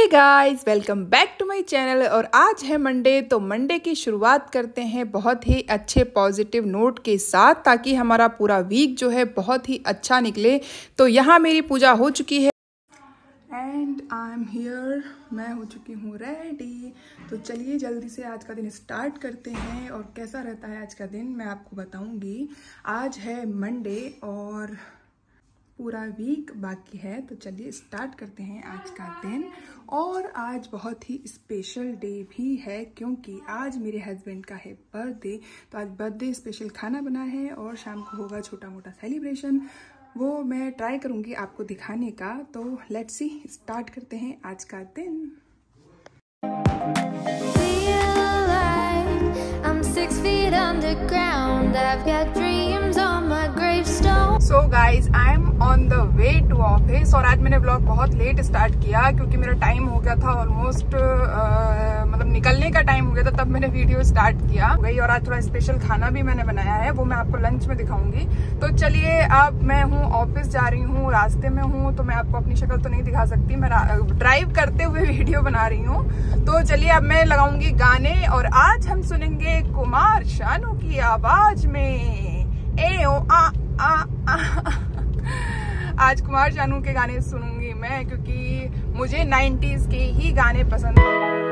Hey guys, welcome back to my channel. और आज है मंडे, तो मंडे की शुरुआत करते हैं बहुत ही अच्छे पॉजिटिव नोट के साथ, ताकि हमारा पूरा वीक जो है बहुत ही अच्छा निकले। तो यहाँ मेरी पूजा हो चुकी है एंड आई एम हियर, मैं हो चुकी हूँ रेडी। तो चलिए जल्दी से आज का दिन स्टार्ट करते हैं, और कैसा रहता है आज का दिन मैं आपको बताऊँगी। आज है मंडे और पूरा वीक बाकी है, तो चलिए स्टार्ट करते हैं आज का दिन। और आज बहुत ही स्पेशल डे भी है, क्योंकि आज मेरे हस्बैंड का है बर्थडे। तो आज बर्थडे स्पेशल खाना बना है और शाम को होगा छोटा मोटा सेलिब्रेशन, वो मैं ट्राई करूँगी आपको दिखाने का। तो लेट्स सी, स्टार्ट करते हैं आज का दिन। So guys, I am on the way to office. और आज मैंने व्लॉग बहुत लेट स्टार्ट किया, क्योंकि मेरा टाइम हो गया था ऑलमोस्ट, मतलब निकलने का टाइम हो गया था, तब मैंने वीडियो स्टार्ट किया गई। और आज थोड़ा स्पेशल खाना भी मैंने बनाया है, वो मैं आपको लंच में दिखाऊंगी। तो चलिए, अब मैं हूँ ऑफिस जा रही हूँ, रास्ते में हूँ, तो मैं आपको अपनी शक्ल तो नहीं दिखा सकती, मैं ड्राइव करते हुए वीडियो बना रही हूँ। तो चलिए अब मैं लगाऊंगी गाने, और आज हम सुनेंगे कुमार शानू की आवाज में ए ओ आ आ, आ, आज कुमार शानू के गाने सुनूंगी मैं, क्योंकि मुझे 90s के ही गाने पसंद हैं।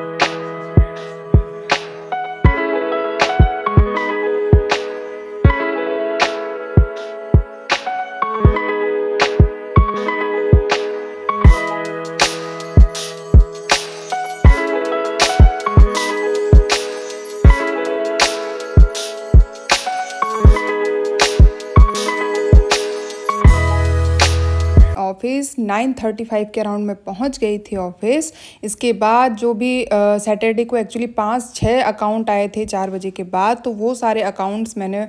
ऑफिस 9:35 के अराउंड में पहुंच गई थी ऑफिस। इसके बाद जो भी सैटरडे को एक्चुअली 5-6 अकाउंट आए थे 4 बजे के बाद, तो वो सारे अकाउंट्स मैंने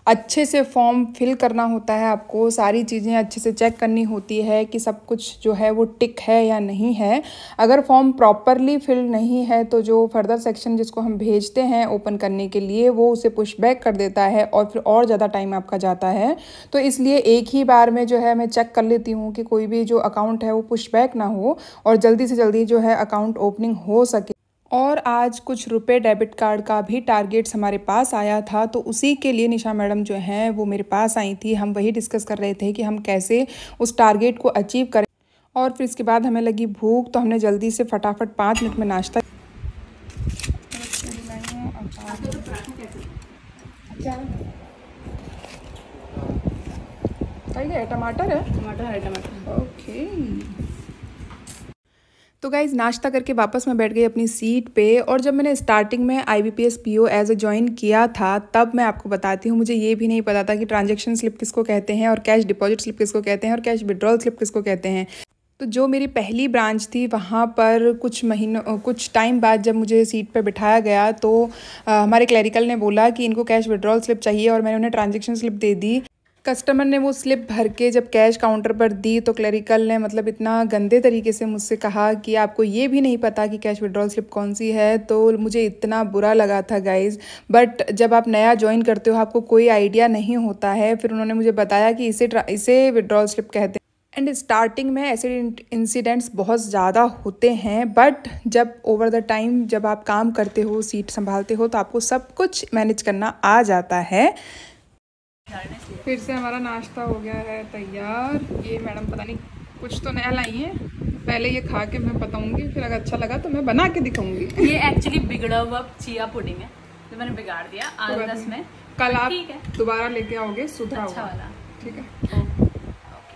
अच्छे से फॉर्म फिल करना होता है। आपको सारी चीज़ें अच्छे से चेक करनी होती है कि सब कुछ जो है वो टिक है या नहीं है। अगर फॉर्म प्रॉपरली फिल नहीं है, तो जो फर्दर सेक्शन जिसको हम भेजते हैं ओपन करने के लिए, वो उसे पुश बैक कर देता है और फिर और ज़्यादा टाइम आपका जाता है। तो इसलिए एक ही बार में जो है मैं चेक कर लेती हूँ कि कोई भी जो अकाउंट है वो पुश बैक ना हो, और जल्दी से जल्दी जो है अकाउंट ओपनिंग हो सके। और आज कुछ रुपए डेबिट कार्ड का भी टारगेट्स हमारे पास आया था, तो उसी के लिए निशा मैडम जो हैं वो मेरे पास आई थी। हम वही डिस्कस कर रहे थे कि हम कैसे उस टारगेट को अचीव करें। और फिर इसके बाद हमें लगी भूख, तो हमने जल्दी से फटाफट 5 मिनट में नाश्ता। टमाटर है, टमाटर ओके। तो गाइज़, नाश्ता करके वापस मैं बैठ गई अपनी सीट पे। और जब मैंने स्टार्टिंग में IBPS PO as a join किया था, तब मैं आपको बताती हूँ, मुझे ये भी नहीं पता था कि ट्रांजैक्शन स्लिप किसको कहते हैं, और कैश डिपॉजिट स्लिप किसको कहते हैं, और कैश विड्रॉल स्लिप किसको कहते हैं। तो जो मेरी पहली ब्रांच थी, वहाँ पर कुछ टाइम बाद जब मुझे सीट पर बिठाया गया, तो हमारे क्लरिकल ने बोला कि इनको कैश विड्रॉल स्लिप चाहिए, और मैंने उन्हें ट्रांजेक्शन स्लिप दे दी। कस्टमर ने वो स्लिप भर के जब कैश काउंटर पर दी, तो क्लरिकल ने मतलब इतना गंदे तरीके से मुझसे कहा कि आपको ये भी नहीं पता कि कैश विड्रॉल स्लिप कौन सी है। तो मुझे इतना बुरा लगा था गाइज़। बट जब आप नया ज्वाइन करते हो, आपको कोई आइडिया नहीं होता है। फिर उन्होंने मुझे बताया कि इसे विड्रॉल स्लिप कहते हैं। एंड स्टार्टिंग में ऐसे इंसिडेंट्स बहुत ज़्यादा होते हैं, बट जब ओवर द टाइम जब आप काम करते हो, सीट संभालते हो, तो आपको सब कुछ मैनेज करना आ जाता है। फिर से हमारा नाश्ता हो गया है तैयार। ये मैडम पता नहीं कुछ तो नया लाई है, पहले ये खा के मैं बताऊंगी, फिर अगर अच्छा लगा तो मैं बना के दिखाऊंगी। ये एक्चुअली बिगड़ा हुआ चिया पुडिंग है, जो मैंने बिगाड़ दिया आज 10 में। कल आप दोबारा लेके आओगे सुधरा अच्छा वाला, ठीक है।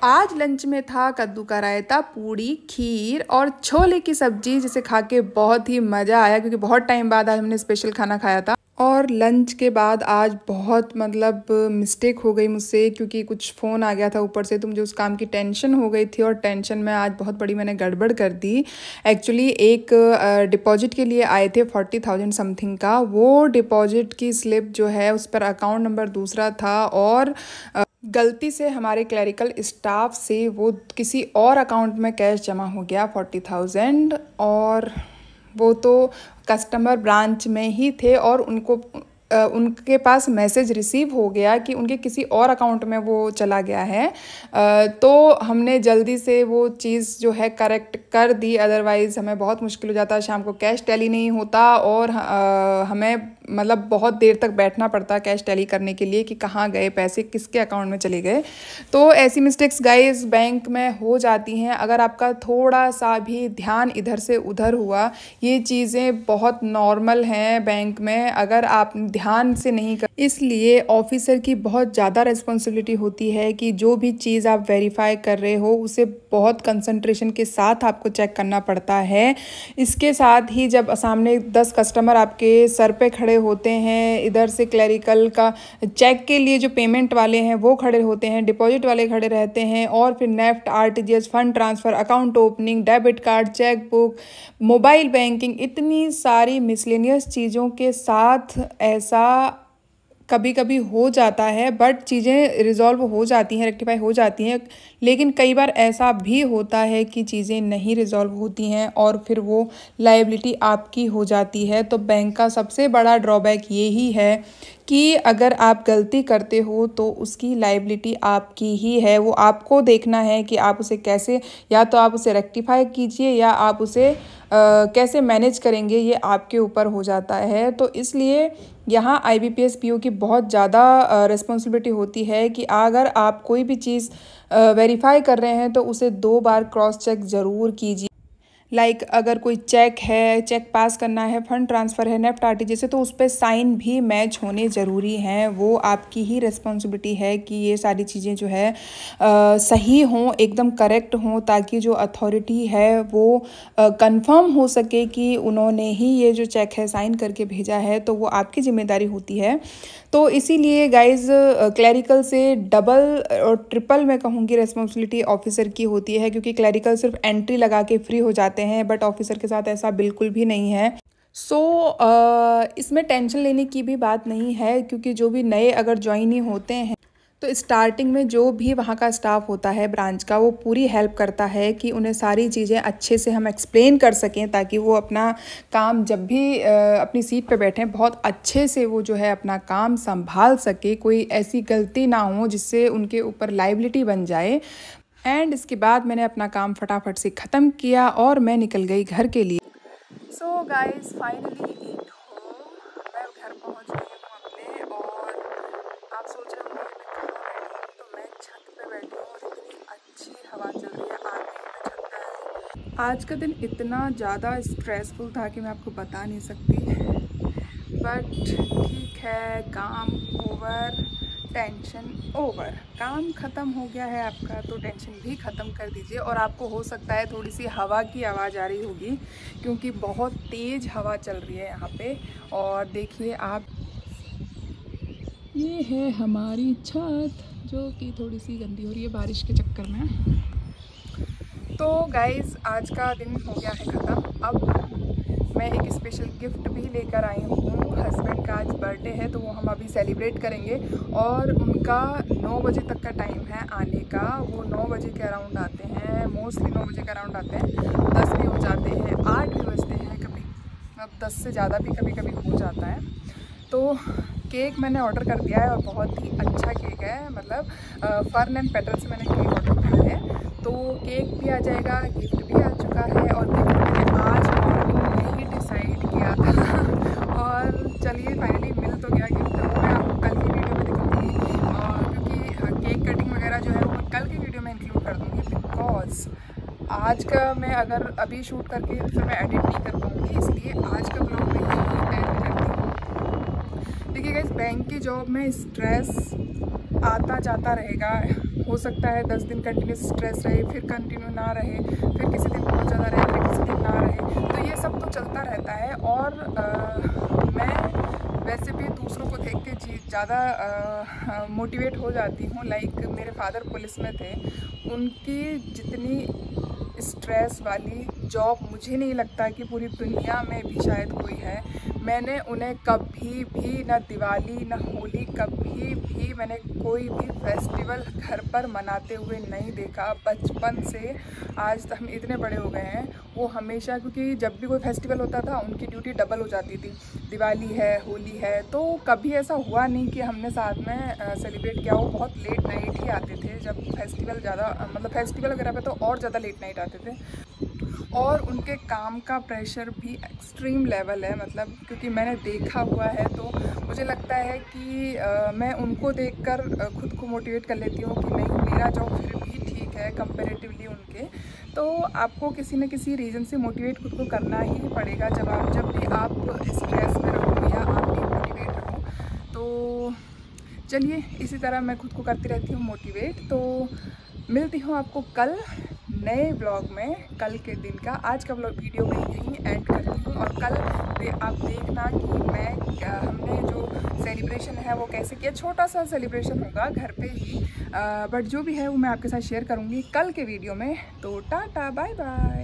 आज लंच में था कद्दू का रायता, पूड़ी, खीर और छोले की सब्जी, जिसे खा के बहुत ही मज़ा आया, क्योंकि बहुत टाइम बाद आज हमने स्पेशल खाना खाया था। और लंच के बाद आज बहुत मतलब मिस्टेक हो गई मुझसे, क्योंकि कुछ फ़ोन आ गया था ऊपर से, तो मुझे उस काम की टेंशन हो गई थी, और टेंशन में आज बहुत बड़ी मैंने गड़बड़ कर दी। एक्चुअली एक डिपॉजिट के लिए आए थे 40,000 समथिंग का। वो डिपॉजिट की स्लिप जो है उस पर अकाउंट नंबर दूसरा था, और गलती से हमारे क्लरिकल स्टाफ से वो किसी और अकाउंट में कैश जमा हो गया 40,000, और वो तो कस्टमर ब्रांच में ही थे, और उनको उनके पास मैसेज रिसीव हो गया कि उनके किसी और अकाउंट में वो चला गया है। तो हमने जल्दी से वो चीज़ जो है करेक्ट कर दी, अदरवाइज़ हमें बहुत मुश्किल हो जाता, शाम को कैश टैली नहीं होता और हमें मतलब बहुत देर तक बैठना पड़ता कैश टैली करने के लिए कि कहाँ गए पैसे, किसके अकाउंट में चले गए। तो ऐसी मिस्टेक्स गाइस बैंक में हो जाती हैं। अगर आपका थोड़ा सा भी ध्यान इधर से उधर हुआ, ये चीज़ें बहुत नॉर्मल हैं बैंक में, अगर आप ध्यान से नहीं कर, इसलिए ऑफिसर की बहुत ज़्यादा रिस्पॉन्सिबिलिटी होती है कि जो भी चीज़ आप वेरीफाई कर रहे हो उसे बहुत कंसंट्रेशन के साथ आपको चेक करना पड़ता है। इसके साथ ही जब सामने 10 कस्टमर आपके सर पे खड़े होते हैं, इधर से क्लरिकल का चेक के लिए जो पेमेंट वाले हैं वो खड़े होते हैं, डिपॉजिट वाले खड़े रहते हैं, और फिर NEFT, RTGS, fund transfer, account opening, debit card, cheque book, mobile banking, इतनी सारी मिसलेनियस चीज़ों के साथ ऐसा कभी कभी हो जाता है, बट चीज़ें रिजॉल्व हो जाती हैं, रेक्टिफाई हो जाती हैं। लेकिन कई बार ऐसा भी होता है कि चीज़ें नहीं रिजॉल्व होती हैं और फिर वो लायबिलिटी आपकी हो जाती है। तो बैंक का सबसे बड़ा ड्रॉबैक यही है कि अगर आप गलती करते हो तो उसकी लायबिलिटी आपकी ही है। वो आपको देखना है कि आप उसे कैसे, या तो आप उसे रेक्टिफाई कीजिए या आप उसे कैसे मैनेज करेंगे, ये आपके ऊपर हो जाता है। तो इसलिए यहाँ IBPS PO की बहुत ज़्यादा रिस्पॉन्सिबिलिटी होती है कि अगर आप कोई भी चीज़ वेरीफाई कर रहे हैं तो उसे 2 बार क्रॉस चेक ज़रूर कीजिए। लाइक अगर कोई चेक है, चेक पास करना है, फंड ट्रांसफ़र है, नेफ्ट आरटीजीएस से, तो उस पर साइन भी मैच होने ज़रूरी हैं। वो आपकी ही रिस्पॉन्सिबिलिटी है कि ये सारी चीज़ें जो है सही हों, एकदम करेक्ट हों, ताकि जो अथॉरिटी है वो कंफर्म हो सके कि उन्होंने ही ये जो चेक है साइन करके भेजा है, तो वो आपकी जिम्मेदारी होती है। तो इसीलिए गाइज़ क्लरिकल से डबल और ट्रिपल मैं कहूँगी रिस्पॉन्सिबिलिटी ऑफिसर की होती है, क्योंकि क्लरिकल सिर्फ एंट्री लगा के फ्री हो जाते हैं, बट ऑफिसर के साथ ऐसा बिल्कुल भी नहीं है। इसमें टेंशन लेने की भी बात नहीं है, क्योंकि जो भी नए अगर ज्वाइन ही होते हैं तो स्टार्टिंग में जो भी वहाँ का स्टाफ होता है ब्रांच का, वो पूरी हेल्प करता है कि उन्हें सारी चीज़ें अच्छे से हम एक्सप्लेन कर सकें, ताकि वो अपना काम जब भी अपनी सीट पे बैठें बहुत अच्छे से वो जो है अपना काम संभाल सके, कोई ऐसी गलती ना हो जिससे उनके ऊपर लायबिलिटी बन जाए। एंड इसके बाद मैंने अपना काम फटाफट से ख़त्म किया और मैं निकल गई घर के लिए। So guys finally at home, मैं घर पहुंच गई हूँ अपने, और आप सोच रहे होंगे मैं कहाँ बैठी हूँ, तो मैं छत पे बैठी हूँ और इतनी अच्छी हवा चल रही है, आगे मैं छत पे आई। आज का दिन इतना ज़्यादा स्ट्रेसफुल था कि मैं आपको बता नहीं सकती, बट ठीक है, काम ओवर, टेंशन ओवर। काम ख़त्म हो गया है आपका, तो टेंशन भी ख़त्म कर दीजिए। और आपको हो सकता है थोड़ी सी हवा की आवाज़ आ रही होगी, क्योंकि बहुत तेज़ हवा चल रही है यहाँ पे। और देखिए आप, ये है हमारी छत जो कि थोड़ी सी गंदी हो रही है बारिश के चक्कर में। तो गाइज़ आज का दिन हो गया है ख़त्म। अब मैं एक स्पेशल गिफ्ट भी लेकर आई हूँ। हस्बैंड का आज बर्थडे है, तो वो हम अभी सेलिब्रेट करेंगे, और उनका 9 बजे तक का टाइम है आने का। वो 9 बजे के अराउंड आते हैं, मोस्टली 9 बजे के अराउंड आते हैं। 10 भी हो जाते हैं, 8 भी बजते हैं कभी, मतलब 10 से ज़्यादा भी कभी कभी हो जाता है। तो केक मैंने ऑर्डर कर दिया है, और बहुत ही अच्छा केक है, मतलब फर्न एंड पेटल से मैंने केक ऑर्डर किया है। तो केक भी आ जाएगा, गिफ्ट भी आ चुका है, और गिफ्ट मैंने आज मॉर्निंग में ही डिसाइड किया था। और चलिए फाइनली मिल तो गया गिफ्ट, वो मैं आपको कल की वीडियो में दिखाऊंगी, और क्योंकि केक कटिंग वगैरह जो है वो मैं कल की वीडियो में इंक्लूड कर दूँगी, बिकॉज आज का मैं अगर अभी शूट करके फिर मैं एडिट नहीं कर पाऊँगी, इसलिए आज का ब्लॉग में ही एंड करती हूँ। देखिए गाइस, बैंक की जॉब में स्ट्रेस आता जाता रहेगा। हो सकता है 10 दिन कंटिन्यूस स्ट्रेस रहे, फिर कंटिन्यू ना रहे, फिर किसी दिन बहुत ज़्यादा रहे, फिर किसी दिन ना रहे, तो ये सब तो चलता रहता है। और मैं वैसे भी दूसरों को देख के ज़्यादा मोटिवेट हो जाती हूँ। लाइक मेरे फादर पुलिस में थे, उनकी जितनी स्ट्रेस वाली जॉब मुझे नहीं लगता कि पूरी दुनिया में भी शायद कोई है। मैंने उन्हें कभी भी ना दिवाली ना होली कभी भी मैंने कोई भी फेस्टिवल घर पर मनाते हुए नहीं देखा। बचपन से आज तक हम इतने बड़े हो गए हैं, वो हमेशा, क्योंकि जब भी कोई फेस्टिवल होता था उनकी ड्यूटी डबल हो जाती थी। दिवाली है, होली है, तो कभी ऐसा हुआ नहीं कि हमने साथ में सेलिब्रेट किया। वो बहुत लेट नाइट ही आते थे जब फेस्टिवल ज़्यादा, मतलब फेस्टिवल वगैरह पे तो और ज़्यादा लेट नाइट आते थे। और उनके काम का प्रेशर भी एक्सट्रीम लेवल है, मतलब क्योंकि मैंने देखा हुआ है, तो मुझे लगता है कि मैं उनको देखकर खुद को मोटिवेट कर लेती हूँ कि नहीं, मेरा जॉब फिर भी ठीक है कंपैरेटिवली उनके। तो आपको किसी न किसी रीज़न से मोटिवेट खुद को करना ही पड़ेगा जब भी आप स्ट्रेस में रहो या आप डीमोटिवेट रहो। तो चलिए, इसी तरह मैं खुद को करती रहती हूँ मोटिवेट। तो मिलती हूँ आपको कल नए ब्लॉग में, कल के दिन का। आज का ब्लॉग वीडियो मैं यहीं एंड करती हूँ, और कल आप देखना कि हमने जो सेलिब्रेशन है वो कैसे किया। छोटा सा सेलिब्रेशन होगा घर पे ही, बट जो भी है वो मैं आपके साथ शेयर करूँगी कल के वीडियो में। तो टाटा, बाय बाय।